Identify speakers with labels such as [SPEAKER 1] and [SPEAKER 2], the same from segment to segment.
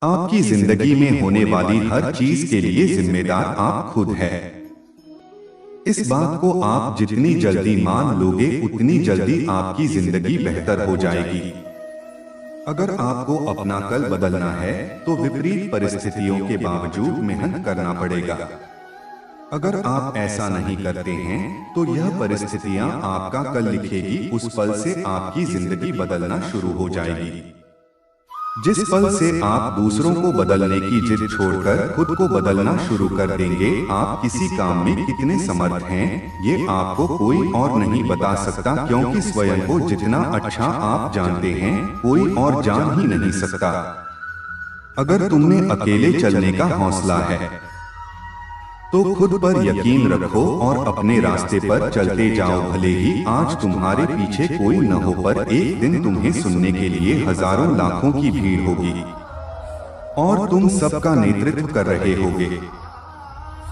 [SPEAKER 1] आपकी जिंदगी में होने वाली हर चीज के लिए जिम्मेदार आप खुद है। इस बात को आप जितनी जल्दी मान लोगे उतनी जल्दी आपकी जिंदगी बेहतर हो जाएगी। अगर आपको अपना कल बदलना है तो विपरीत परिस्थितियों के बावजूद मेहनत करना पड़ेगा। अगर आप ऐसा नहीं करते हैं तो यह परिस्थितियां आपका कल लिखेगी। उस पल से आपकी जिंदगी बदलना शुरू हो जाएगी। जिस पल से आप दूसरों को बदलने की जिद छोड़कर खुद को बदलना शुरू कर देंगे, आप किसी काम में कितने समर्थ हैं ये आपको कोई और नहीं बता सकता, क्योंकि स्वयं को जितना अच्छा आप जानते हैं कोई और जान ही नहीं सकता। अगर तुम्हें अकेले चलने का हौसला है तो खुद पर यकीन रखो और अपने रास्ते पर चलते जाओ। भले ही आज तुम्हारे पीछे कोई न हो, पर एक दिन तुम्हें सुनने के लिए हजारों लाखों की भीड़ होगी और तुम सबका नेतृत्व कर रहे होगे।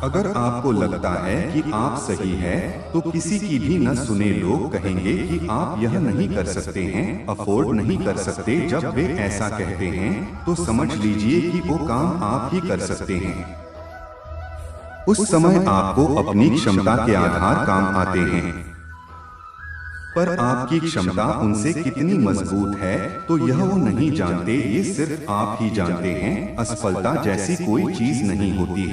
[SPEAKER 1] अगर आपको लगता है कि आप सही है तो किसी की भी न सुने। लोग कहेंगे कि आप यह नहीं कर सकते हैं, अफोर्ड नहीं कर सकते। जब वे ऐसा कहते हैं तो समझ लीजिए कि वो काम आप ही कर सकते हैं। उस समय आपको अपनी क्षमता के आधार काम आते हैं, पर आपकी क्षमता उनसे कितनी मजबूत है तो यह वो नहीं जानते, ये सिर्फ आप ही जानते हैं। असफलता जैसी कोई चीज नहीं होती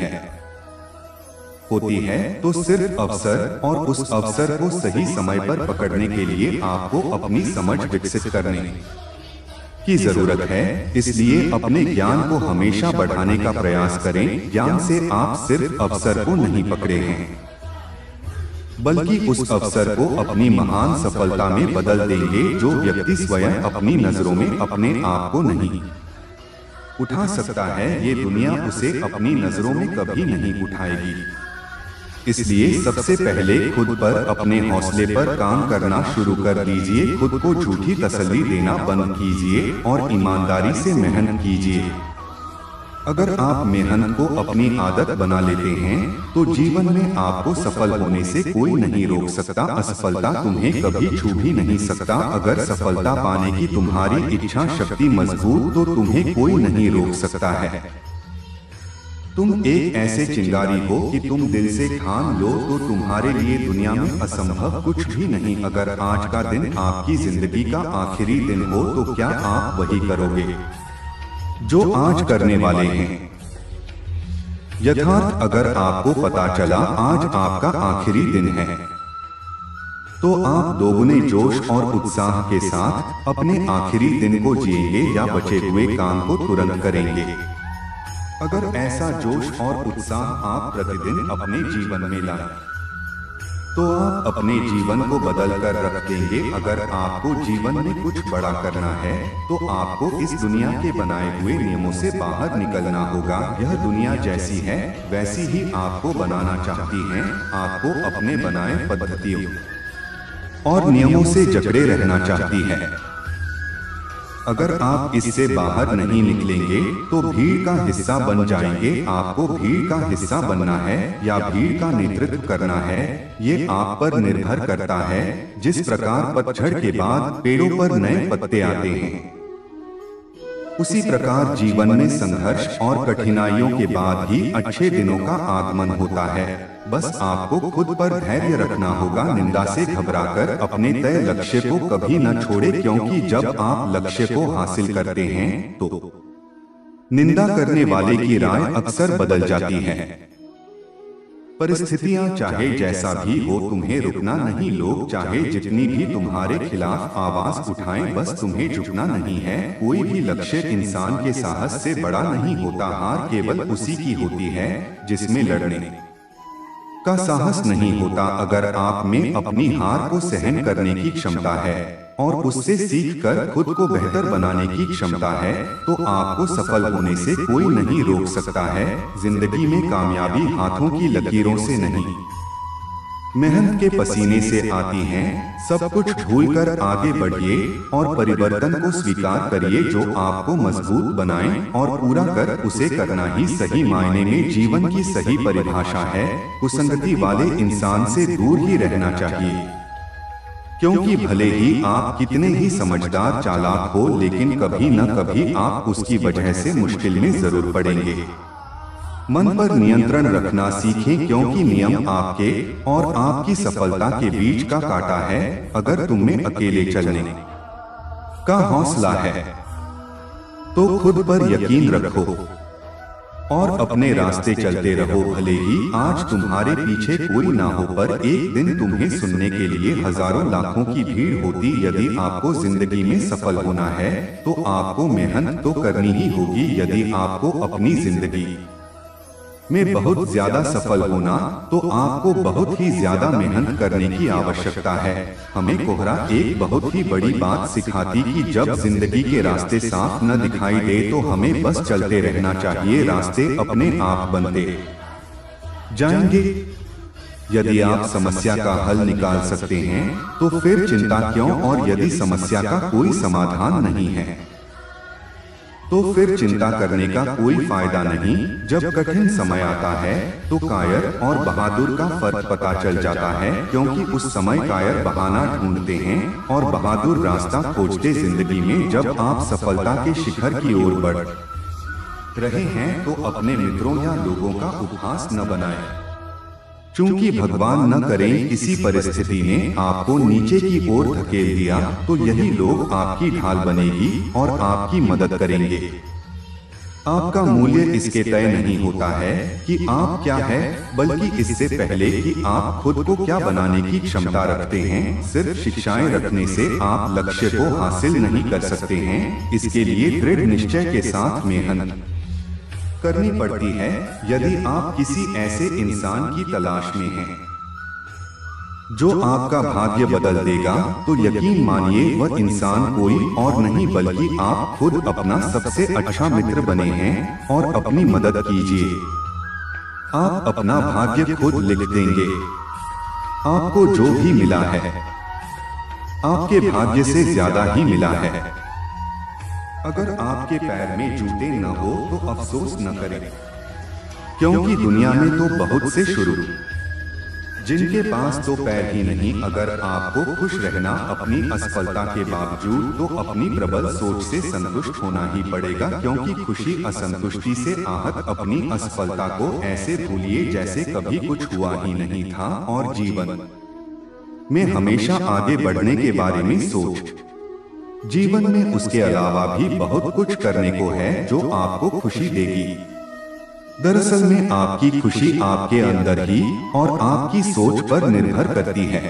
[SPEAKER 1] है तो सिर्फ अवसर, और उस अवसर को सही समय पर पकड़ने के लिए आपको अपनी समझ विकसित करने की जरूरत है। इसलिए अपने ज्ञान को हमेशा बढ़ाने का प्रयास करें। ज्ञान से आप सिर्फ अवसर को नहीं पकड़े हैं, बल्कि उस अवसर को अपनी महान सफलता में बदल देंगे। जो व्यक्ति स्वयं अपनी नजरों में अपने आप को नहीं उठा सकता है, ये दुनिया उसे अपनी नजरों में कभी नहीं उठाएगी। इसलिए सबसे पहले खुद पर, अपने हौसले पर काम करना शुरू कर दीजिए। खुद को झूठी तसल्ली देना बंद कीजिए और ईमानदारी से मेहनत कीजिए। अगर आप मेहनत को अपनी आदत बना लेते हैं तो जीवन में आपको सफल होने से कोई नहीं रोक सकता। असफलता तुम्हें कभी छू भी नहीं सकता। अगर सफलता पाने की तुम्हारी इच्छा शक्ति मजबूत तो तुम्हें कोई नहीं रोक सकता है। तुम एक ऐसे चिंगारी हो कि तुम दिल से ठान लो तो तुम्हारे लिए दुनिया में असंभव कुछ भी नहीं। अगर आज का दिन आपकी जिंदगी का आखिरी दिन हो तो क्या आप वही करोगे जो आज करने वाले हैं? यथार्थ अगर आपको पता चला आज आपका आखिरी दिन है तो आप दोगुने जोश और उत्साह के साथ अपने आखिरी दिन को जिएंगे या बचे हुए काम को तुरंत करेंगे। अगर ऐसा जोश और उत्साह आप प्रतिदिन अपने जीवन में लाएं तो आप अपने जीवन को बदल कर रख देंगे। अगर आपको जीवन में कुछ बड़ा करना है तो आपको इस दुनिया के बनाए हुए नियमों से बाहर निकलना होगा। यह दुनिया जैसी है वैसी ही आपको बनाना चाहती है। आपको अपने बनाए पद्धतियों और नियमों से जकड़े रहना चाहती है। अगर आप इससे बाहर नहीं निकलेंगे तो भीड़ का हिस्सा बन जाएंगे। आपको भीड़ का हिस्सा बनना है या भीड़ का नेतृत्व करना है, ये आप पर निर्भर करता है। जिस प्रकार पतझड़ के बाद पेड़ों पर नए पत्ते आते हैं, उसी प्रकार जीवन में संघर्ष और कठिनाइयों के बाद ही अच्छे दिनों का आगमन होता है। बस आपको खुद पर धैर्य रखना होगा। निंदा से घबराकर अपने तय लक्ष्य को कभी न छोड़े, क्योंकि जब आप लक्ष्य को हासिल करते हैं तो निंदा करने वाले की राय अक्सर बदल जाती है। परिस्थितियां चाहे जैसा भी हो तुम्हें रुकना नहीं। लोग चाहे जितनी भी तुम्हारे खिलाफ आवाज उठाएं, बस तुम्हें झुकना नहीं है। कोई भी लक्ष्य इंसान के साहस से बड़ा नहीं होता। हार केवल उसी की होती है जिसमें लड़ने का साहस नहीं होता। अगर आप में अपनी हार को सहन करने की क्षमता है और उससे सीखकर खुद को बेहतर बनाने की क्षमता है तो आपको सफल होने से कोई नहीं रोक सकता है। जिंदगी में कामयाबी हाथों की लकीरों से नहीं, मेहनत के पसीने से आती हैं। सब कुछ भूलकर आगे बढ़िए और परिवर्तन को स्वीकार करिए जो आपको मजबूत बनाए और पूरा कर उसे करना ही सही मायने में जीवन की सही परिभाषा है। कुसंगति वाले इंसान से दूर ही रहना चाहिए, क्योंकि भले ही आप कितने ही समझदार चालाक हो, लेकिन कभी न कभी आप उसकी वजह से मुश्किल में जरूर पड़ेंगे। मन पर नियंत्रण रखना सीखें, क्योंकि नियम आपके और आपकी सफलता के बीच का कांटा है। अगर तुम में अकेले चलने का हौसला है तो खुद पर यकीन रखो और अपने रास्ते चलते रहो। भले ही आज तुम्हारे पीछे कोई ना हो, पर एक दिन तुम्हें सुनने के लिए हजारों लाखों की भीड़ होती। यदि आपको जिंदगी में सफल होना है तो आपको मेहनत तो करनी ही होगी। यदि आपको अपनी जिंदगी में बहुत ज्यादा सफल होना तो आपको बहुत ही ज्यादा मेहनत करने की आवश्यकता है। हमें कोहरा एक बहुत ही बड़ी बात सिखाती कि जब जिंदगी के रास्ते साफ न दिखाई दे तो हमें बस चलते रहना चाहिए। रास्ते अपने आप बनते जाएंगे। यदि आप समस्या का हल निकाल सकते हैं तो फिर चिंता क्यों, और यदि समस्या का कोई समाधान नहीं है तो फिर चिंता करने का कोई फायदा नहीं। जब कठिन समय आता है तो कायर और बहादुर का फर्क पता चल जाता है, क्योंकि उस समय कायर बहाना ढूंढते हैं और बहादुर रास्ता खोजते। जिंदगी में जब आप सफलता के शिखर की ओर बढ़ रहे हैं तो अपने मित्रों या लोगों का उपहास न बनाएं। चूंकि भगवान न करें किसी परिस्थिति ने आपको नीचे की ओर धकेल दिया तो यही लोग आपकी ढाल बनेगी और आपकी मदद करेंगे। आपका मूल्य इसके तय नहीं होता है कि आप क्या है, बल्कि इससे पहले कि आप खुद को क्या बनाने की क्षमता रखते हैं। सिर्फ शिक्षाएं रखने से आप लक्ष्य को हासिल नहीं कर सकते हैं। इसके लिए दृढ़ निश्चय के साथ मेहनत करनी पड़ती है। यदि आप किसी ऐसे इंसान की तलाश में हैं जो आपका भाग्य बदल देगा तो यकीन मानिए वह इंसान कोई और नहीं बल्कि आप खुद अपना सबसे अच्छा मित्र बने हैं। और अपनी मदद कीजिए। आप अपना भाग्य खुद लिख देंगे। आपको जो भी मिला है आपके भाग्य से ज्यादा ही मिला है। अगर आपके पैर में जूते न हो तो अफसोस न करें, क्योंकि दुनिया में तो बहुत से शुरू जिनके पास तो पैर ही नहीं। अगर आपको खुश रहना अपनी असफलता के बावजूद तो अपनी प्रबल सोच से संतुष्ट होना ही पड़ेगा, क्योंकि खुशी असंतुष्टि से आहत। अपनी असफलता को ऐसे भूलिए जैसे कभी कुछ हुआ ही नहीं था और जीवन में हमेशा आगे बढ़ने के बारे में सोच। जीवन में उसके अलावा भी बहुत कुछ करने को है जो आपको खुशी देगी। दरअसल में आपकी खुशी आपके अंदर ही और आपकी सोच पर निर्भर करती है।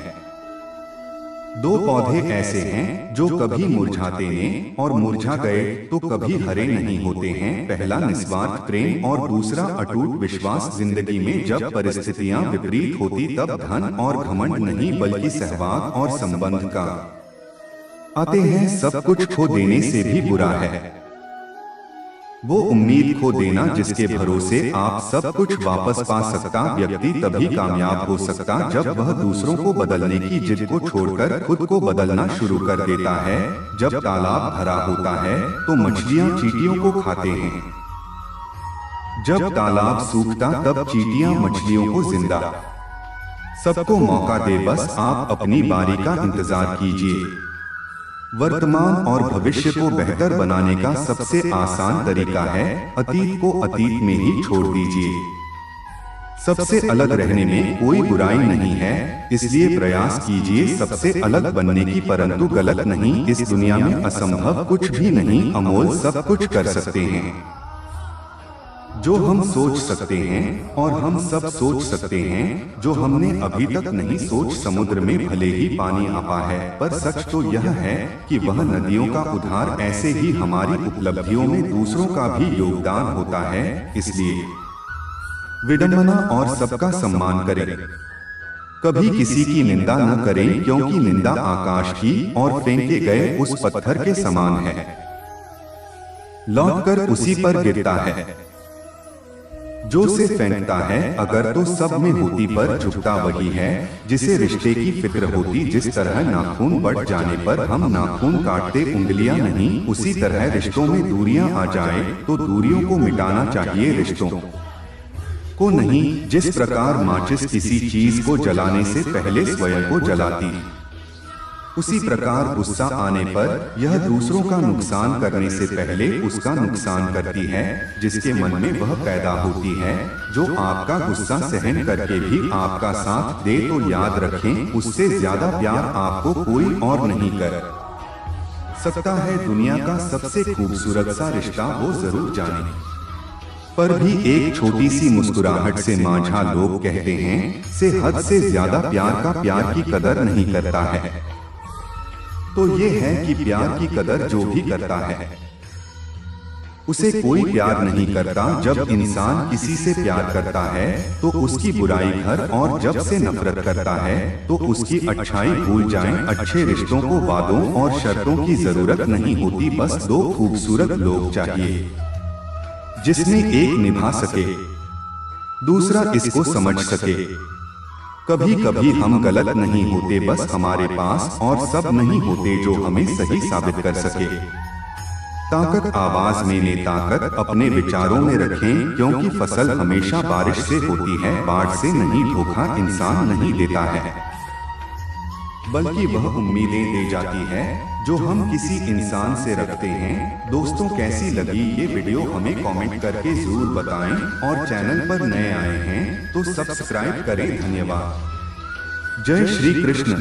[SPEAKER 1] दो पौधे ऐसे हैं जो कभी मुरझाते हैं और मुरझा गए तो कभी हरे नहीं होते हैं। पहला निस्वार्थ प्रेम और दूसरा अटूट विश्वास। जिंदगी में जब परिस्थितियां विपरीत होती तब धन और घमंड नहीं बल्कि सहवाग और संबंध का आते हैं। सब कुछ खो देने से भी बुरा है वो उम्मीद खो देना जिसके भरोसे आप सब कुछ वापस पा सकता। व्यक्ति तभी कामयाब हो सकता जब वह दूसरों को बदलने की जिद को छोड़कर खुद को बदलना शुरू कर देता है। जब तालाब भरा होता है तो मछलियां चींटियों को खाते हैं। जब तालाब सूखता तब चींटियां मछलियों को जिंदा। सबको मौका दे, बस आप अपनी बारी का इंतजार कीजिए। वर्तमान और भविष्य को बेहतर बनाने का सबसे आसान तरीका है अतीत को अतीत में ही छोड़ दीजिए। सबसे अलग रहने में कोई बुराई नहीं है, इसलिए प्रयास कीजिए सबसे अलग बनने की, परंतु गलत नहीं। इस दुनिया में असंभव कुछ भी नहीं, अमोल सब कुछ कर सकते हैं जो हम सोच सकते हैं, और हम सब सोच सकते हैं जो हमने अभी तक नहीं सोच। समुद्र में भले ही पानी आपा है, पर सच तो यह है कि वह नदियों का उद्धार। ऐसे ही हमारी उपलब्धियों में दूसरों का भी योगदान होता है। इसलिए विडंबना और सबका सम्मान करें। कभी किसी की निंदा न करें, क्योंकि निंदा आकाश की और फेंके गए उस पत्थर के समान है, लौटकर उसी पर गिरता है जो से फेंकता है। अगर तो सब में होती पर झुकता वही है जिसे रिश्ते की फिक्र होती। जिस तरह नाखून बढ़ जाने पर हम नाखून काटते उंगलियां नहीं, उसी तरह रिश्तों में दूरियां आ जाएं तो दूरियों को मिटाना चाहिए, रिश्तों को नहीं। जिस प्रकार माचिस किसी चीज को जलाने से पहले स्वयं को जलाती उसी प्रकार गुस्सा आने पर यह दूसरों का नुकसान करने से पहले उसका नुकसान करती है, जिसके मन में वह पैदा होती है। जो आपका गुस्सा सहन करके भी आपका साथ दे तो याद रखें, उससे ज्यादा प्यार आपको कोई और नहीं कर सकता है। दुनिया का सबसे खूबसूरत सा रिश्ता वो जरूर जाने पर भी एक छोटी सी मुस्कुराहट से माझा लोग कहते हैं से हद से ज्यादा प्यार की कदर नहीं करता है। तो ये है कि प्यार की कदर जो भी करता है उसे कोई प्यार नहीं करता। जब इंसान किसी से प्यार करता है तो उसकी बुराई घर, और जब से नफरत करता है तो उसकी अच्छाई भूल जाएं। अच्छे रिश्तों को वादों और शर्तों की जरूरत नहीं होती, बस दो खूबसूरत लोग चाहिए जिसमें एक निभा सके, दूसरा इसको समझ सके। कभी कभी हम गलत नहीं होते, बस हमारे पास और सब नहीं होते जो हमें सही साबित कर सके। ताकत आवाज में ले, ताकत अपने विचारों में रखें, क्योंकि फसल हमेशा बारिश से होती है, बाढ़ से नहीं। धोखा इंसान नहीं देता है, बल्कि वह उम्मीदें दे जाती है जो हम किसी इंसान से रखते हैं। दोस्तों, कैसी लगी ये वीडियो हमें कमेंट करके जरूर बताएं, और चैनल पर नए आए हैं तो सब्सक्राइब करें। धन्यवाद। जय श्री कृष्ण।